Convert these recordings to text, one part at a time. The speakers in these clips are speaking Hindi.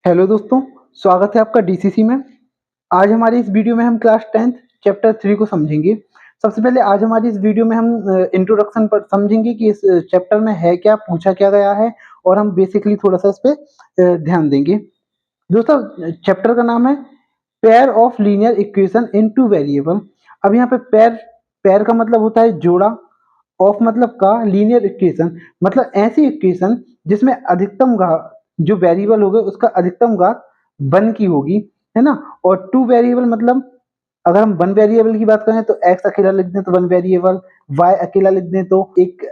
हेलो दोस्तों, स्वागत है आपका डीसीसी में। आज हमारी इस वीडियो में हम क्लास 10th चैप्टर 3 को समझेंगे। सबसे पहले आज हमारी इस वीडियो में हम इंट्रोडक्शन पर समझेंगे कि इस चैप्टर में है क्या, पूछा क्या गया है, और हम बेसिकली थोड़ा सा इस पे ध्यान देंगे। दोस्तों, चैप्टर का नाम है pair of linear equation in two variable. अब यहाँ पे पेयर पेयर का मतलब होता है जोड़ा, ऑफ मतलब का, लीनियर इक्वेशन मतलब ऐसी इक्वेशन जिसमें अधिकतम घात जो वेरिएबल होगा उसका अधिकतम घात वन की होगी, है ना। और टू वेरिएबल मतलब अगर हम वन वेरिएबल की बात करें तो एक्स अकेला लिख दें तो वन वेरिएबल, वाई अकेला लिख दें तो एक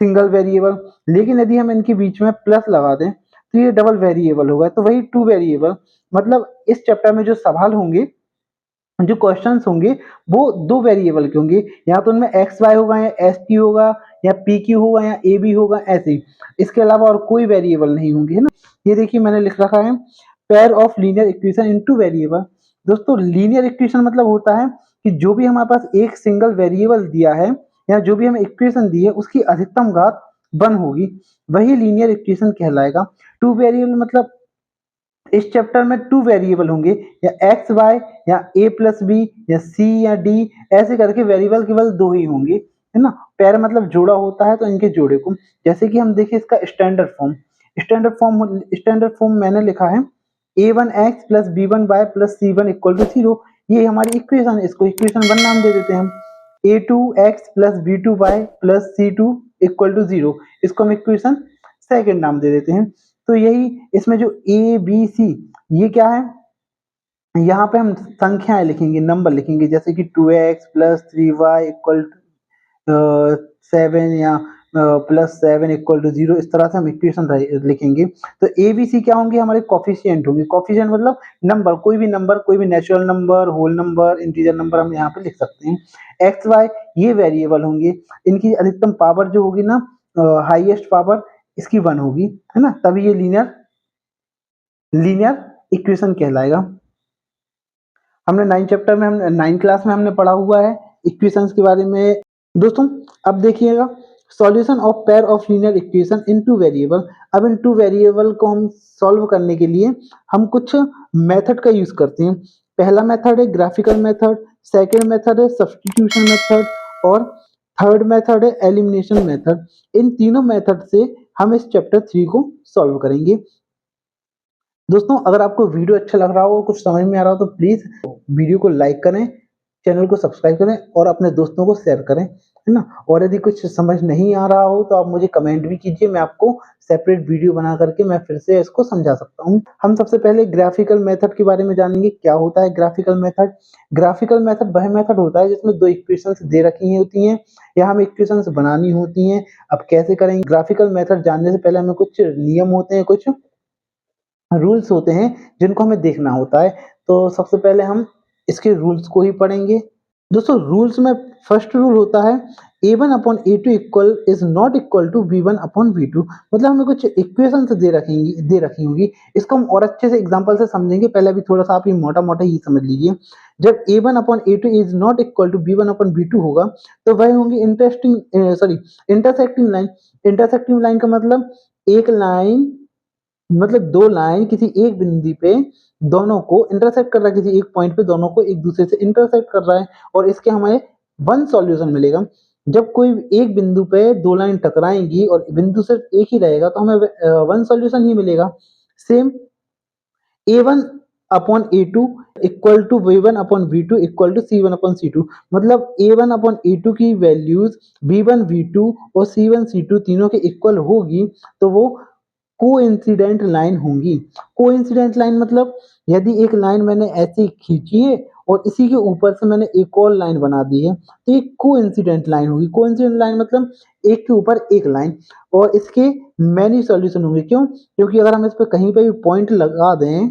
सिंगल वेरिएबल, लेकिन यदि हम इनके बीच में प्लस लगा दें तो ये डबल वेरिएबल होगा, तो वही टू वेरिएबल। मतलब इस चैप्टर में जो सवाल होंगे, जो क्वेश्चंस होंगे, वो दो वेरिएबल के होंगे, या तो उनमें एक्स वाई होगा, या एस टी होगा, या पी क्यू होगा, या ए बी होगा, ऐसे। इसके अलावा और कोई वेरिएबल नहीं होंगे, है ना। ये देखिए मैंने लिख रखा है pair of linear equation into variable. दोस्तों, लीनियर इक्वेशन मतलब होता है कि जो भी हमारे पास एक सिंगल वेरिएबल दिया है या जो भी हमें इक्वेशन दी है उसकी अधिकतम घात वन होगी, वही लीनियर इक्वेशन कहलाएगा। टू वेरिएबल मतलब इस चैप्टर में टू वेरिएबल होंगे, या एक्स वाई, या ए प्लस बी, या सी, या डी, ऐसे करके वेरिएबल केवल दो ही होंगे, है ना। पेयर मतलब जोड़ा होता है, तो इनके जोड़े को, जैसे कि हम देखें इसका स्टैंडर्ड फॉर्म मैंने लिखा है A one X plus B one Y plus C one equal to zero. ये हमारी इक्वेशन है, इसको इक्वेशन वन नाम दे देते हैं हम। A two X plus B two Y plus C two equal to zero, इसको हम इक्वेशन सेकेंड नाम दे देते हैं। तो यही इसमें जो ए बी सी, ये क्या है, यहाँ पे हम संख्याएं लिखेंगे, नंबर लिखेंगे, जैसे कि 2x plus 3y equal seven, या +7 इक्वल टू जीरो, इस तरह से हम इक्वेशन लिखेंगे। तो ए बी सी क्या होंगे, हमारे कॉफिशिएंट होंगे। कॉफिशिएंट मतलब नंबर, कोई भी natural number, whole number, integer number हम यहाँ पे लिख सकते हैं। एक्स वाई ये वेरिएबल होंगे, इनकी अधिकतम पावर जो होगी ना, हाईएस्ट पावर इसकी वन होगी, है ना, तभी ये लीनियर लीनियर इक्वेशन कहलाएगा। हमने नाइन चैप्टर में, हम नाइन क्लास में हमने पढ़ा हुआ है इक्वेशंस के बारे में। दोस्तों, अब देखिएगा solution of pair of linear equation in two variable. अब इन टू वेरिएबल को हम सॉल्व करने के लिए हम कुछ मेथड का यूज करते हैं। पहला मेथड है ग्राफिकल मेथड, सेकेंड मेथड है सब्स्टिट्यूशन मेथड, और थर्ड मेथड है एलिमिनेशन मेथड। इन तीनों मेथड से हम इस चैप्टर 3 को सॉल्व करेंगे। दोस्तों, अगर आपको वीडियो अच्छा लग रहा हो, कुछ समझ में आ रहा हो, तो प्लीज वीडियो को लाइक करें, चैनल को सब्सक्राइब करें और अपने दोस्तों को शेयर करें, है ना। और यदि कुछ समझ नहीं आ रहा हो तो आप मुझे कमेंट भी कीजिए, मैं आपको सेपरेट वीडियो बना करके मैं फिर से इसको समझा सकता हूँ। हम सबसे पहले ग्राफिकल मेथड के बारे में जानेंगे। क्या होता है ग्राफिकल मेथड? ग्राफिकल मेथड वह मेथड होता है जिसमें दो इक्वेशंस दे रखी होती हैं या हमें इक्वेशंस बनानी होती हैं। अब कैसे करेंगे? ग्राफिकल मेथड जानने से पहले हमें कुछ नियम होते हैं, कुछ रूल्स होते हैं जिनको हमें देखना होता है। तो सबसे पहले हम इसके रूल्स को ही पढ़ेंगे। दोस्तों, रूल्स में फर्स्ट रूल होता है a1 upon a2 equal is not equal to v1 upon v2। मतलब हमें कुछ इक्वेशन दे रखी होगी, इसको हम और अच्छे से एग्जांपल से समझेंगे। पहले भी थोड़ा सा आप ये मोटा मोटा ही समझ लीजिए। जब a1 upon a2 is not equal to v1 upon v2 होगा तो वह होंगी इंटरसेक्टिंग लाइन। इंटरसेक्टिंग लाइन का मतलब एक लाइन, मतलब दो लाइन किसी एक बिंदु पे दोनों को इंटरसेक्ट कर रहा है, किसी एक पॉइंट पे दोनों को एक दूसरे से इंटरसेक्ट कर रहा है, और इसके हमें वन सॉल्यूशन मिलेगा। जब कोई एक बिंदु पे दो लाइन टकराएंगी और बिंदु सिर्फ एक ही रहेगा तो हमें वन सॉल्यूशन ही मिलेगा। Same a1 upon a2 equal to v1 upon v2 equal to c1 upon c2। मतलब a1 अपॉन a2 की वैल्यूज v1 v2 और c1 c2 तीनों के इक्वल होगी तो वो कोइंसिडेंट लाइन होंगी। कोइंसिडेंट लाइन मतलब यदि एक लाइन मैंने ऐसे खींची है और इसी के ऊपर से मैंने एक और लाइन बना दी है तो ये कोइंसिडेंट लाइन होगी। कोइंसिडेंट लाइन मतलब एक के ऊपर एक लाइन, और इसके मैनी सॉल्यूशन होंगे। क्यों? क्योंकि अगर हम इस पे कहीं पे भी पॉइंट लगा दें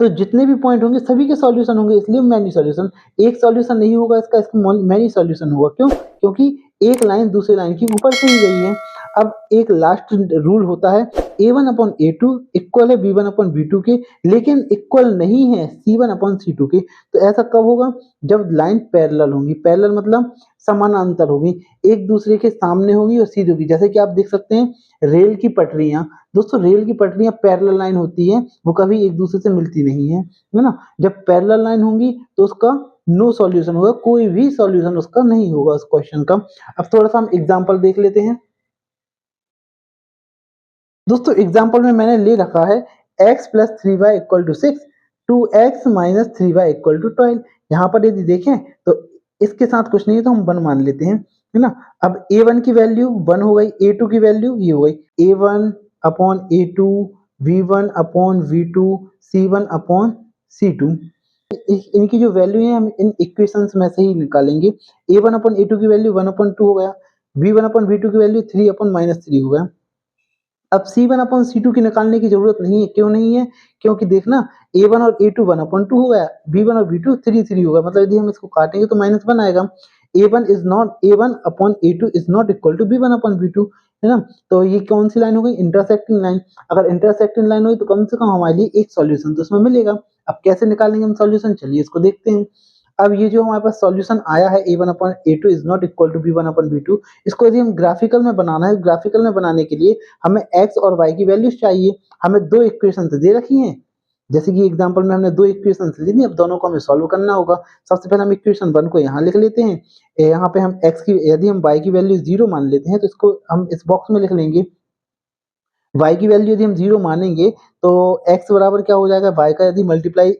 तो जितने भी पॉइंट होंगे सभी के सॉल्यूशन होंगे, इसलिए मैनी सॉल्यूशन। एक सॉल्यूशन नहीं होगा इसका मैनी सॉल्यूशन होगा। क्यों? क्योंकि एक लाइन दूसरे लाइन के ऊपर से ही गई है। अब एक लास्ट रूल होता है A1 अपॉन A2 इक्वल है B1 अपॉन B2 के, लेकिन इक्वल नहीं है C1 अपॉन C2 के। तो ऐसा कब होगा? जब लाइन पैरेलल होंगी। पैरेलल मतलब समानांतर होगी, एक दूसरे के सामने होगी और सीधी होगी। जैसे कि आप देख सकते हैं रेल की पटरियां, दोस्तों रेल की पटरियां पैरेलल लाइन होती है, वो कभी एक दूसरे से मिलती नहीं है ना। जब पैरेलल लाइन होंगी तो उसका नो सॉल्यूशन होगा, कोई भी सॉल्यूशन उसका नहीं होगा उस क्वेश्चन का। अब थोड़ा सा हम एग्जांपल देख लेते हैं। दोस्तों एग्जांपल में मैंने ले रखा है x plus 3y equal to 6, 2x minus 3y equal to 12। यहाँ पर यदि देखें तो इसके साथ कुछ नहीं है तो हम 1 मान लेते हैं, है ना। अब a1 की वैल्यू 1 हो गई, a2 की वैल्यू ये हो गई a1 upon a2, v1 upon v2, c1 upon c2। इनकी जो वैल्यू है हम इन इक्वेशंस में से ही निकालेंगे। a1 अपॉन a2 की वैल्यू 1 अपॉन 2 हो गया, v1 अपॉन v2 की वैल्यू 3 अपॉन माइनस 3 हो गया। अब C1 अपॉन C2 की निकालने की जरूरत नहीं है, क्यों नहीं है? क्योंकि देखना A1 और A2 1 अपॉन 2 हो गया, B1 और B2 3 3 हो गया, मतलब यदि हम इसको काटेंगे तो -1 आएगा। A1 upon A2 is not equal to B1 upon B2, है ना। तो ये कौन सी लाइन हो गई? Intersecting line. अगर इंटरसेक्टिंग लाइन हुई तो कम से कम हमारे लिए एक सॉल्यूशन तो उसमें मिलेगा। अब कैसे निकालेंगे हम सॉल्यूशन, चलिए इसको देखते हैं। अब ये जो हमारे पास सॉल्यूशन आया है A1 upon A2 is not equal to B1 upon B2, इसको यदि हम ग्राफिकल में बनाना है, ग्राफिकल में बनाने के लिए हमें x और y की वैल्यूज चाहिए। हमें दो इक्वेशन दे रखी हैं, जैसे कि एग्जांपल में हमने दो इक्वेशन ली थी, अब दोनों को हमें सॉल्व करना होगा। सबसे पहले हम इक्वेशन 1 को यहाँ लिख लेते हैं। यहाँ पे हम x की, यदि हम y की वैल्यू 0 मान लेते हैं तो इसको हम इस बॉक्स में लिख लेंगे। y की वैल्यू यदि हम 0 मानेंगे तो x बराबर क्या हो जाएगा? y का यदि मल्टीप्लाई,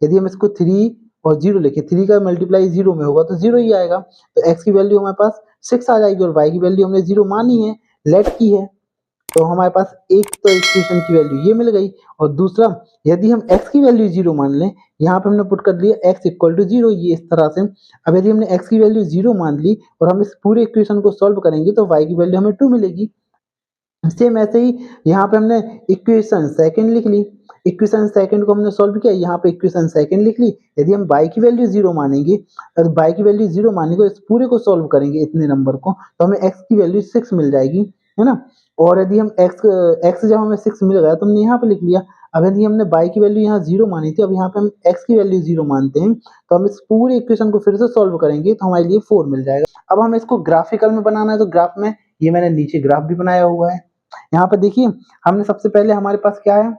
यदि हम इसको 3 और 0 लिखें, 3 का मल्टीप्लाई 0 में होगा तो 0 ही आएगा। तो x की वैल्यू हमारे पास 6 आ जाएगी और y की वैल्यू हमने 0 मानी है, लेट की है। तो हमारे पास एक तो इक्वेशन की वैल्यू ये मिल गई, और दूसरा यदि हम x की वैल्यू 0 मान लें, यहाँ पे हमने पुट कर दिया x इक्वल टू 0, ये इस तरह से। अब यदि हमने x की वैल्यू 0 मान ली और हम इस पूरे इक्वेशन को सॉल्व करेंगे तो y की वैल्यू हमें 2 मिलेगी। सेम ऐसे ही यहाँ पे हमने इक्वेशन सेकंड लिख ली, इक्वेशन सेकंड को हमने सॉल्व किया, यहाँ पे इक्वेशन सेकंड लिख ली। यदि हम y की वैल्यू 0 मानेंगे, तो y की वैल्यू 0 मानेंगे, इस पूरे को सॉल्व करेंगे इतने नंबर को, तो हमें x की वैल्यू 6 मिल जाएगी, है ना। और यदि हम x जब हमें 6 मिल गया तो हमने यहाँ पे लिख लिया। अब यदि हमने y की वैल्यू यहाँ 0 मानी थी, अब यहाँ पे हम x की वैल्यू 0 मानते हैं, तो हम इस पूरे इक्वेशन को फिर से सॉल्व करेंगे तो हमारे लिए 4 मिल जाएगा। अब हमें इसको ग्राफिकल में बनाना है, तो ग्राफ में ये मैंने नीचे ग्राफ भी बनाया हुआ है। यहाँ पे देखिए हमने सबसे पहले हमारे पास क्या है,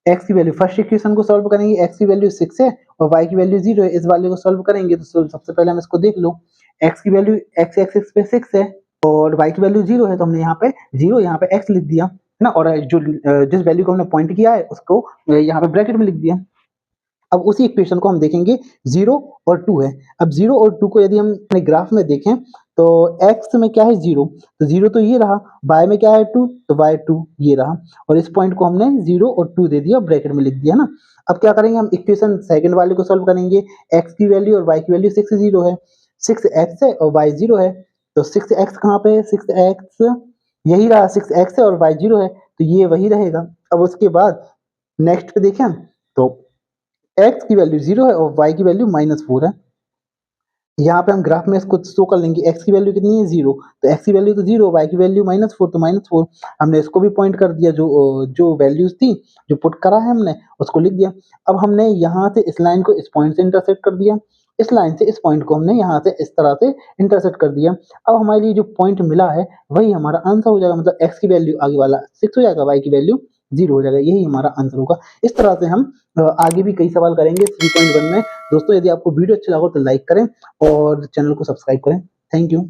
x की वैल्यू, फर्स्ट इक्वेशन को सॉल्व करेंगे, x की वैल्यू 6 है और y की वैल्यू 0 है, इस वाले को सॉल्व करेंगे तो सबसे पहले हम इसको देख लो। x की वैल्यू x एक्सिस पे 6 है और y की वैल्यू 0 है, तो हमने यहाँ पे 0 यहाँ पे x लिख दिया, है ना। और जो जिस वैल्यू को हमने पॉइंट किया है उसको यहाँ पे ब्रैकेट में लिख दिया। अब उसी इक्वेशन को हम देखेंगे, 0 और 2 है। अब 0 और 2 को यदि हम अपने ग्राफ में देखें तो x में क्या है? 0, तो 0 तो ये रहा, y में क्या है? 2, तो y 2 ये रहा, और इस पॉइंट को हमने 0 और 2 दे दिया, ब्रैकेट में लिख दिया ना। अब क्या करेंगे, हम इक्वेशन सेकंड वाले को सॉल्व करेंगे। x की वैल्यू और y की वैल्यू 6 0 है, 6x है और y 0 है, तो 6x कहाँ पे है? 6x यही रहा, 6x है और y 0 है, तो ये वही रहेगा। अब उसके बाद नेक्स्ट पे देखें तो x की वैल्यू 0 है और y की वैल्यू -4 है। यहाँ पे हम ग्राफ में इसको शो कर लेंगे, x की वैल्यू कितनी है? 0, तो x की वैल्यू तो 0, y की वैल्यू -4, तो -4 हमने इसको भी पॉइंट कर दिया, जो वैल्यूज थी जो पुट करा है हमने उसको लिख दिया। अब हमने यहाँ से इस लाइन को इस पॉइंट से इंटरसेक्ट कर दिया, इस लाइन से इस पॉइंट को हमने यहाँ से इस तरह से इंटरसेक्ट कर दिया। अब हमारे लिए जो पॉइंट मिला है वही हमारा आंसर हो जाएगा, मतलब x की वैल्यू आगे वाला 6 हो जाएगा, y की वैल्यू 0 हो जाएगा, यही हमारा आंसर होगा। इस तरह से हम आगे भी कई सवाल करेंगे 3.1 में। दोस्तों यदि आपको वीडियो अच्छा लगा तो लाइक करें और चैनल को सब्सक्राइब करें। Thank you.